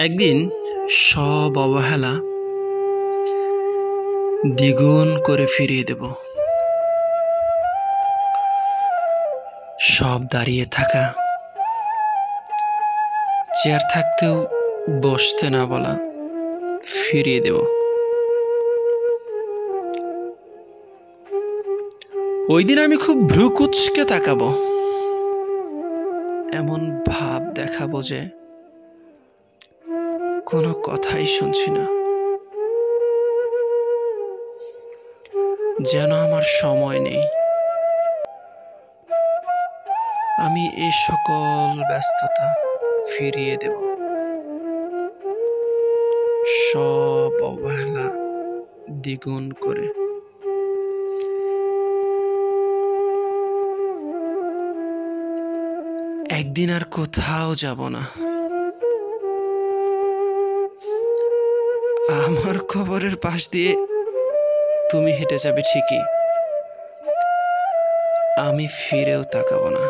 একদিন সব অবহেলা দ্বিগুণ করে ফিরিয়ে দেব। সব দাঁড়িয়ে থাকা, চেয়ার থাকতেও বসতে না বলা ফিরিয়ে দেব। ওই দিন আমি খুব ভ্রু কুঁচকে তাকাবো, এমন ভাব দেখাবো যে কোনো কথাই শুনছি না, যেন আমার সময় নেই। আমি এই সকল ব্যস্ততা ফিরিয়ে দেব, সব অবহেলা দ্বিগুণ করে। একদিন আর কোথাও যাব না, আমার কবরের পাশ দিয়ে তুমি হেঁটে যাবে ঠিকই, আমি ফিরেও তাকাবো না।